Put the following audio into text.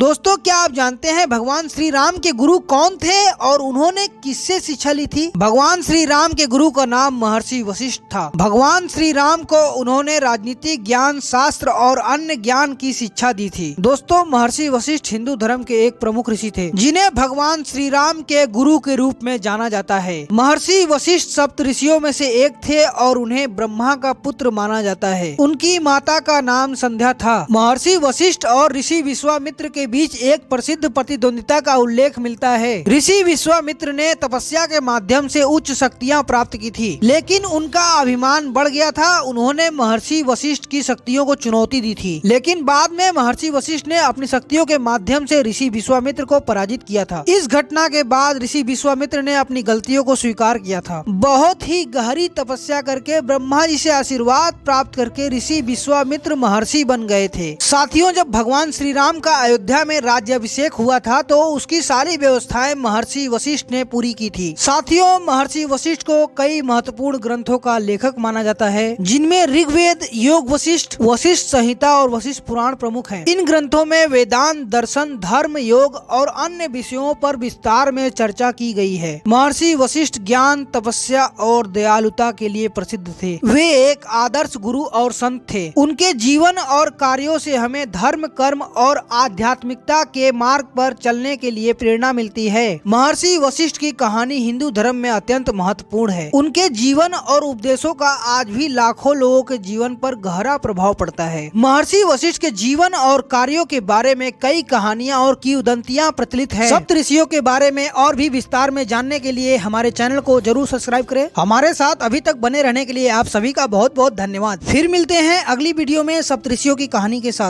दोस्तों, क्या आप जानते हैं भगवान श्री राम के गुरु कौन थे और उन्होंने किससे शिक्षा ली थी? भगवान श्री राम के गुरु का नाम महर्षि वशिष्ठ था। भगवान श्री राम को उन्होंने राजनीतिक ज्ञान, शास्त्र और अन्य ज्ञान की शिक्षा दी थी। दोस्तों, महर्षि वशिष्ठ हिंदू धर्म के एक प्रमुख ऋषि थे जिन्हें भगवान श्री राम के गुरु के रूप में जाना जाता है। महर्षि वशिष्ठ सप्त ऋषियों में से एक थे और उन्हें ब्रह्मा का पुत्र माना जाता है। उनकी माता का नाम संध्या था। महर्षि वशिष्ठ और ऋषि विश्वामित्र के बीच एक प्रसिद्ध प्रतिद्वंदिता का उल्लेख मिलता है। ऋषि विश्वामित्र ने तपस्या के माध्यम से उच्च शक्तियां प्राप्त की थी, लेकिन उनका अभिमान बढ़ गया था। उन्होंने महर्षि वशिष्ठ की शक्तियों को चुनौती दी थी, लेकिन बाद में महर्षि वशिष्ठ ने अपनी शक्तियों के माध्यम से ऋषि विश्वामित्र को पराजित किया था। इस घटना के बाद ऋषि विश्वामित्र ने अपनी गलतियों को स्वीकार किया था। बहुत ही गहरी तपस्या करके ब्रह्मा जी से आशीर्वाद प्राप्त करके ऋषि विश्वामित्र महर्षि बन गए थे। साथियों, जब भगवान श्री राम का अयोध्या में राज्याभिषेक हुआ था तो उसकी सारी व्यवस्थाएं महर्षि वशिष्ठ ने पूरी की थी। साथियों, महर्षि वशिष्ठ को कई महत्वपूर्ण ग्रंथों का लेखक माना जाता है, जिनमें ऋग्वेद, योग वशिष्ठ, वशिष्ठ संहिता और वशिष्ठ पुराण प्रमुख हैं। इन ग्रंथों में वेदांत, दर्शन, धर्म, योग और अन्य विषयों पर विस्तार में चर्चा की गई है। महर्षि वशिष्ठ ज्ञान, तपस्या और दयालुता के लिए प्रसिद्ध थे। वे एक आदर्श गुरु और संत थे। उनके जीवन और कार्यों से हमें धर्म, कर्म और आध्यात्मिकता के मार्ग पर चलने के लिए प्रेरणा मिलती है। महर्षि वशिष्ठ की कहानी हिंदू धर्म में अत्यंत महत्वपूर्ण है। उनके जीवन और उपदेशों का आज भी लाखों लोगों के जीवन पर गहरा प्रभाव पड़ता है। महर्षि वशिष्ठ के जीवन और कार्यों के बारे में कई कहानियां और किंवदंतियां प्रचलित हैं। सप्त ऋषियों के बारे में और भी विस्तार में जानने के लिए हमारे चैनल को जरूर सब्सक्राइब करें। हमारे साथ अभी तक बने रहने के लिए आप सभी का बहुत बहुत धन्यवाद। फिर मिलते हैं अगली वीडियो में सप्त ऋषियों की कहानी के साथ।